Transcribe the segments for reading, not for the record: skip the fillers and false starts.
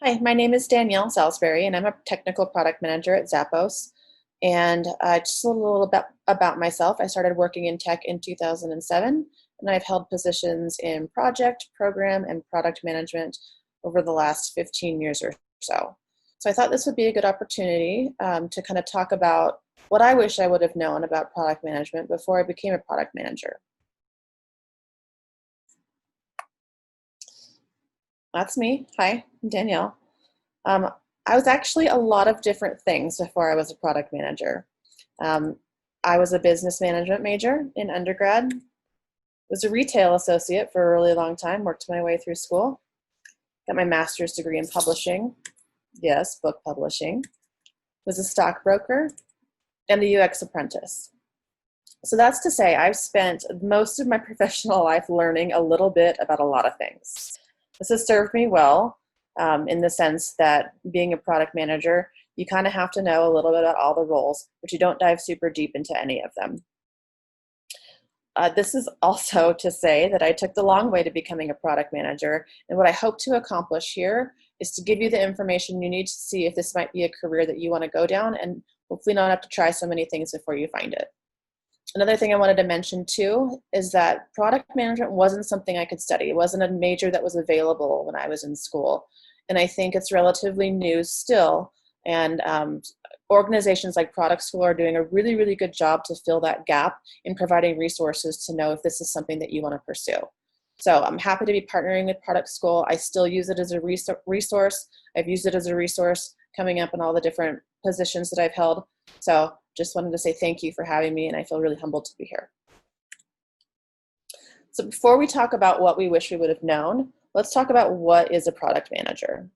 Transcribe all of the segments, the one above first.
Hi, my name is Danielle Salisbury, and I'm a technical product manager at Zappos. And just a little bit about myself. I started working in tech in 2007, and I've held positions in project, program, and product management over the last 15 years or so. So I thought this would be a good opportunity to kind of talk about what I wish I would have known about product management before I became a product manager. That's me. Hi, I'm Danielle. Um, I was actually a lot of different things before I was a product manager. Um, I was a business management major in undergrad, was a retail associate for a really long time, worked my way through school, got my master's degree in publishing, yes, book publishing, was a stockbroker, and a UX apprentice. So that's to say, I've spent most of my professional life learning a little bit about a lot of things. This has served me well in the sense that being a product manager, you kind of have to know a little bit about all the roles, but you don't dive super deep into any of them. This is also to say that I took the long way to becoming a product manager, and what I hope to accomplish here is to give you the information you need to see if this might be a career that you want to go down, and hopefully not have to try so many things before you find it. Another thing I wanted to mention too is that product management wasn't something I could study. It wasn't a major that was available when I was in school. And I think it's relatively new still. And organizations like Product School are doing a really, really good job to fill that gap in providing resources to know if this is something that you want to pursue. So I'm happy to be partnering with Product School. I still use it as a resource. I've used it as a resource coming up in all the different positions that I've held. So just wanted to say thank you for having me, and I feel really humbled to be here. So before we talk about what we wish we would have known, let's talk about what is a product manager.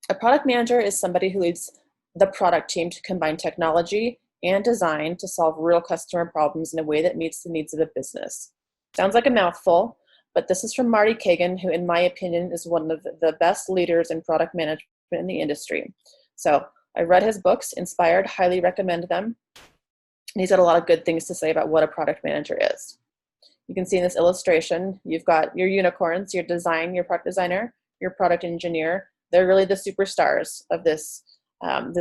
A product manager is somebody who leads the product team to combine technology and design to solve real customer problems in a way that meets the needs of a business. Sounds like a mouthful, but this is from Marty Kagan, who in my opinion is one of the best leaders in product management in the industry. So I read his books, inspired, highly recommend them. And he's got a lot of good things to say about what a product manager is. You can see in this illustration, you've got your unicorns, your product designer, your product engineer. They're really the superstars of this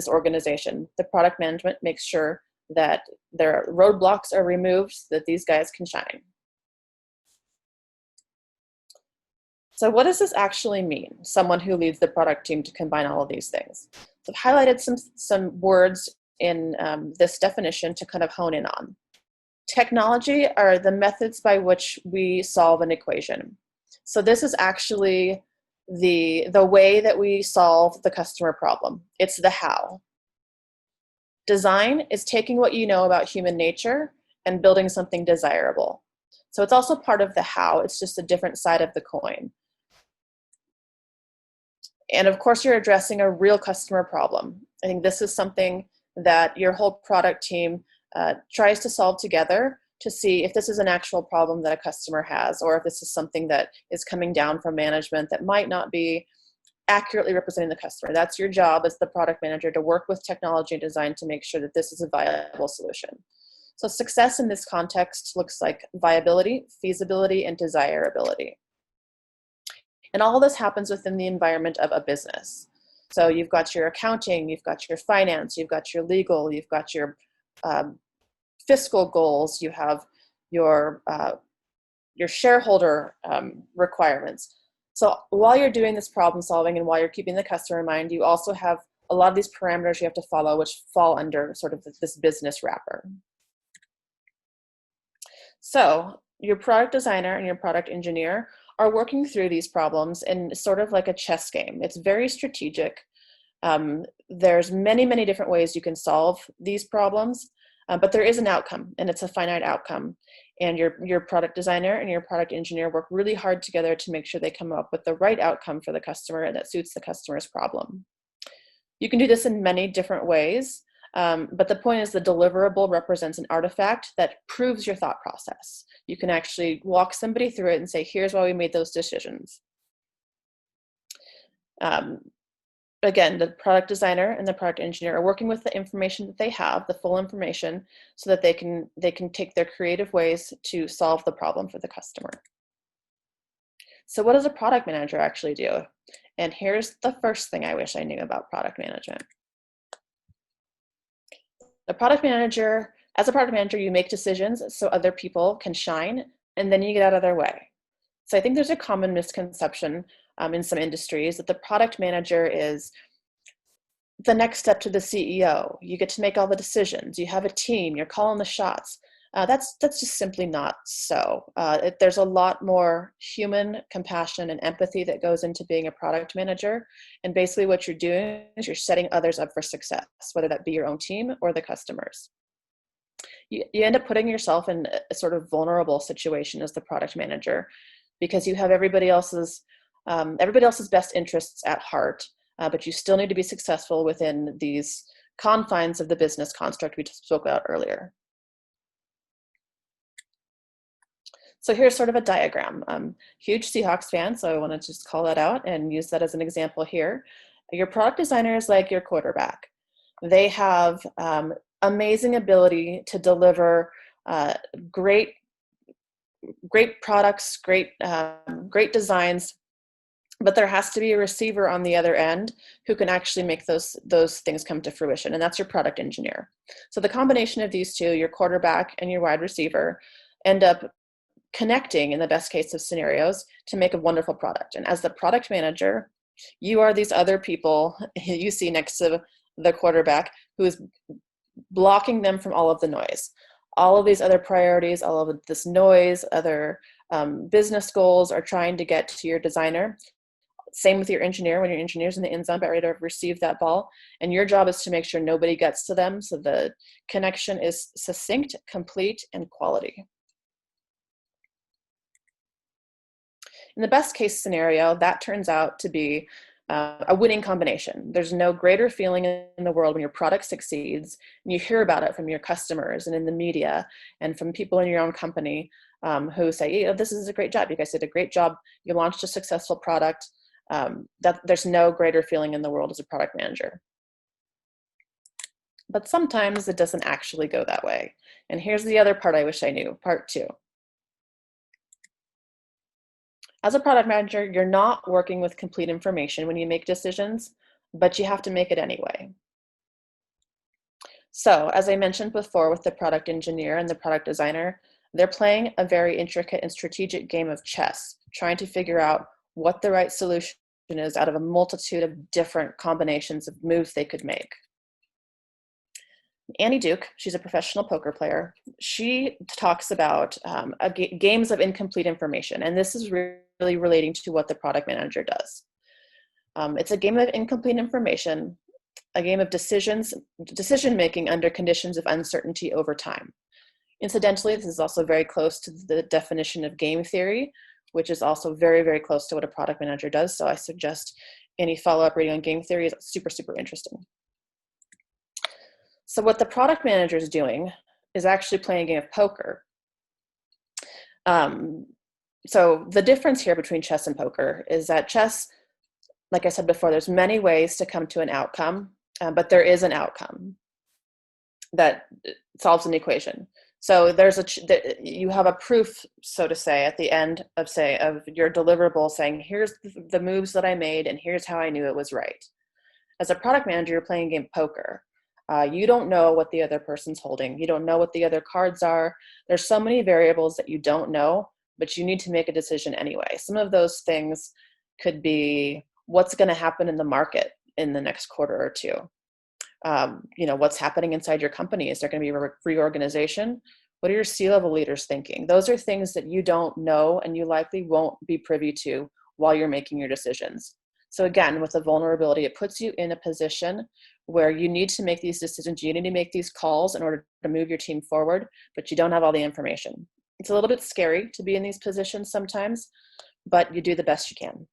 organization. The product management makes sure that their roadblocks are removed so that these guys can shine. So what does this actually mean? Someone who leads the product team to combine all of these things. So I've highlighted some words in this definition to kind of hone in on. Technology are the methods by which we solve an equation. So this is actually the way that we solve the customer problem. It's the how. Design is taking what you know about human nature and building something desirable. So it's also part of the how. It's just a different side of the coin. And of course, you're addressing a real customer problem. I think this is something that your whole product team tries to solve together to see if this is an actual problem that a customer has, or if this is something that is coming down from management that might not be accurately representing the customer. That's your job as the product manager, to work with technology and design to make sure that this is a viable solution. So success in this context looks like viability, feasibility, and desirability. And all of this happens within the environment of a business. So you've got your accounting, you've got your finance, you've got your legal, you've got your fiscal goals, you have your shareholder requirements. So while you're doing this problem solving and while you're keeping the customer in mind, you also have a lot of these parameters you have to follow, which fall under sort of this business wrapper. So your product designer and your product engineer are working through these problems in sort of like a chess game. It's very strategic. There's many, many different ways you can solve these problems, but there is an outcome, and it's a finite outcome. And your product designer and your product engineer work really hard together to make sure they come up with the right outcome for the customer that suits the customer's problem. You can do this in many different ways, but the point is the deliverable represents an artifact that proves your thought process. You can actually walk somebody through it and say, here's why we made those decisions. Again, the product designer and the product engineer are working with the information that they have, the full information, so that they can take their creative ways to solve the problem for the customer. So what does a product manager actually do? And here's the first thing I wish I knew about product management. The product manager, as a product manager, you make decisions so other people can shine, and then you get out of their way. So I think there's a common misconception in some industries that the product manager is the next step to the CEO. You get to make all the decisions. You have a team. You're calling the shots. That's just simply not so. There's a lot more human compassion and empathy that goes into being a product manager. And basically what you're doing is you're setting others up for success, whether that be your own team or the customers. You end up putting yourself in a sort of vulnerable situation as the product manager because you have everybody else's best interests at heart, but you still need to be successful within these confines of the business construct we spoke about earlier. So here's sort of a diagram. Huge Seahawks fan, so I want to just call that out and use that as an example here. Your product designer is like your quarterback. They have amazing ability to deliver great products, great designs, but there has to be a receiver on the other end who can actually make those things come to fruition, and that's your product engineer. So the combination of these two, your quarterback and your wide receiver, end up connecting in the best case of scenarios to make a wonderful product. And as the product manager, you are these other people you see next to the quarterback who is blocking them from all of the noise. All of these other priorities, all of this noise, other business goals are trying to get to your designer. Same with your engineer. When your engineer's in the end zone, about ready to receive that ball, and your job is to make sure nobody gets to them, so the connection is succinct, complete, and quality. In the best case scenario, that turns out to be a winning combination. There's no greater feeling in the world when your product succeeds and you hear about it from your customers and in the media and from people in your own company who say, this is a great job. You guys did a great job. You launched a successful product. That there's no greater feeling in the world as a product manager. But sometimes it doesn't actually go that way. And here's the other part I wish I knew, part 2. As a product manager, you're not working with complete information when you make decisions, but you have to make it anyway. So, as I mentioned before with the product engineer and the product designer, they're playing a very intricate and strategic game of chess, trying to figure out what the right solution is out of a multitude of different combinations of moves they could make. Annie Duke, she's a professional poker player. She talks about games of incomplete information, and this is really relating to what the product manager does. It's a game of incomplete information, a game of decision-making under conditions of uncertainty over time. Incidentally, this is also very close to the definition of game theory, which is also very, very close to what a product manager does. So I suggest any follow-up reading on game theory is super, super interesting. So what the product manager is doing is actually playing a game of poker. So the difference here between chess and poker is that chess, like I said before, there's many ways to come to an outcome, but there is an outcome that solves an equation. So you have a proof, so to say, at the end of your deliverable saying, here's the moves that I made and here's how I knew it was right. As a product manager, you're playing a game of poker. You don't know what the other person's holding. You don't know what the other cards are. There's so many variables that you don't know, but you need to make a decision anyway. Some of those things could be what's going to happen in the market in the next quarter or two. What's happening inside your company. Is there going to be a reorganization? What are your C-level leaders thinking? Those are things that you don't know and you likely won't be privy to while you're making your decisions. So again, with the vulnerability, it puts you in a position where you need to make these decisions, you need to make these calls in order to move your team forward, but you don't have all the information. It's a little bit scary to be in these positions sometimes, but you do the best you can.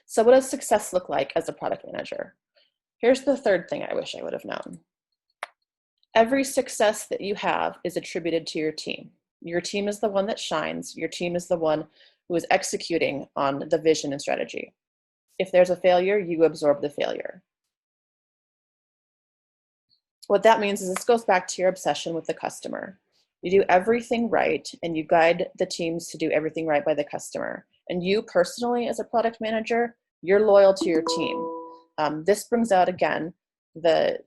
So what does success look like as a product manager? Here's the third thing I wish I would have known. Every success that you have is attributed to your team. Your team is the one that shines. Your team is the one who is executing on the vision and strategy. If there's a failure, you absorb the failure. What that means is this goes back to your obsession with the customer. You do everything right and you guide the teams to do everything right by the customer. And you personally, as a product manager, you're loyal to your team. This brings out, again, the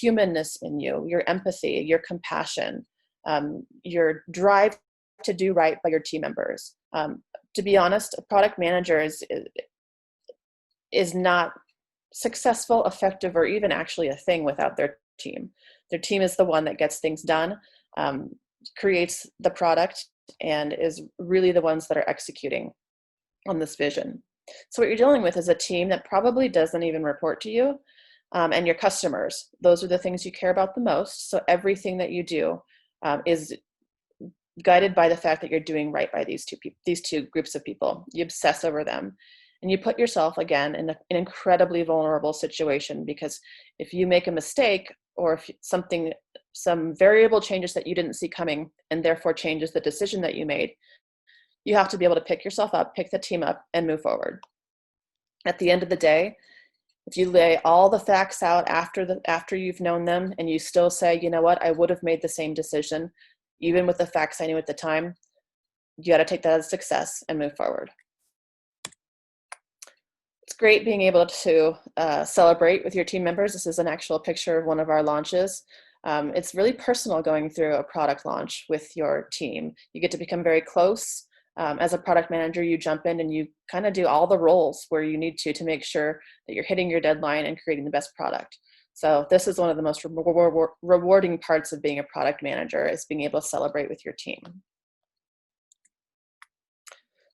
humanness in you, your empathy, your compassion, your drive to do right by your team members. To be honest, a product manager is not successful, effective, or even actually a thing without their team. Their team is the one that gets things done, creates the product, and is really the ones that are executing on this vision. So what you're dealing with is a team that probably doesn't even report to you, and your customers. Those are the things you care about the most. So everything that you do is guided by the fact that you're doing right by these two groups of people. You obsess over them, and you put yourself, again, in an incredibly vulnerable situation, because if you make a mistake, or if some variable changes that you didn't see coming, and therefore changes the decision that you made, you have to be able to pick yourself up, pick the team up, and move forward. At the end of the day, if you lay all the facts out after you've known them, and you still say, you know what, I would have made the same decision, even with the facts I knew at the time, you got to take that as success and move forward. It's great being able to celebrate with your team members. This is an actual picture of one of our launches. It's really personal going through a product launch with your team. You get to become very close. As a product manager, you jump in and you kind of do all the roles where you need to make sure that you're hitting your deadline and creating the best product. So this is one of the most rewarding parts of being a product manager, is being able to celebrate with your team.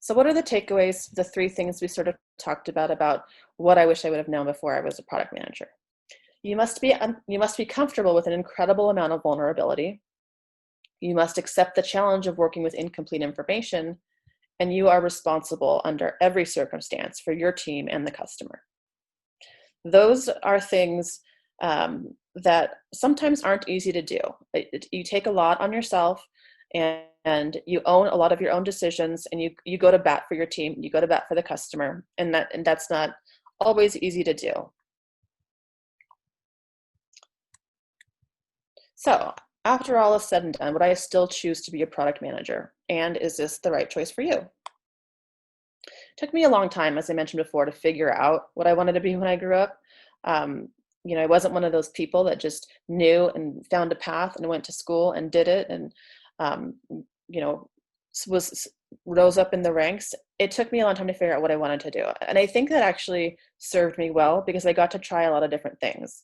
So what are the takeaways, the 3 things we sort of talked about what I wish I would have known before I was a product manager? You must be comfortable with an incredible amount of vulnerability. You must accept the challenge of working with incomplete information, and you are responsible under every circumstance for your team and the customer. Those are things that sometimes aren't easy to do. You take a lot on yourself, and you own a lot of your own decisions, and you go to bat for your team, you go to bat for the customer, and that's not always easy to do. So after all is said and done, would I still choose to be a product manager? And is this the right choice for you? It took me a long time, as I mentioned before, to figure out what I wanted to be when I grew up. I wasn't one of those people that just knew and found a path and went to school and did it, and rose up in the ranks. It took me a long time to figure out what I wanted to do. And I think that actually served me well, because I got to try a lot of different things.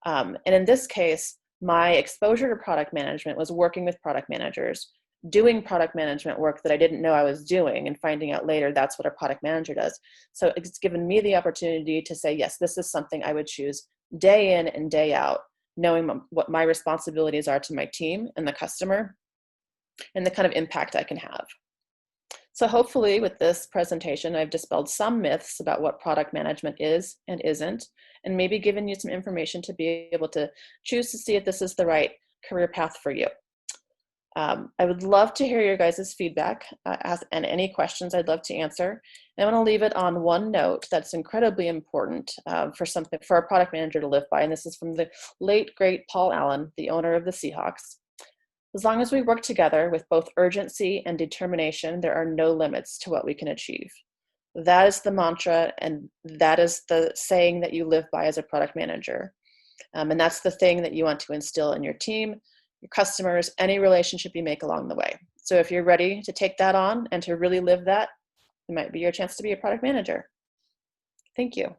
And in this case, my exposure to product management was working with product managers, doing product management work that I didn't know I was doing, and finding out later that's what a product manager does. So it's given me the opportunity to say, yes, this is something I would choose day in and day out, knowing what my responsibilities are to my team and the customer, and the kind of impact I can have. So hopefully with this presentation, I've dispelled some myths about what product management is and isn't, and maybe given you some information to be able to choose to see if this is the right career path for you. I would love to hear your guys' feedback and any questions I'd love to answer. And I want to leave it on one note that's incredibly important for a product manager to live by, and this is from the late, great Paul Allen, the owner of the Seahawks. As long as we work together with both urgency and determination, there are no limits to what we can achieve. That is the mantra, and that is the saying that you live by as a product manager. And that's the thing that you want to instill in your team, your customers, any relationship you make along the way. So if you're ready to take that on and to really live that, it might be your chance to be a product manager. Thank you.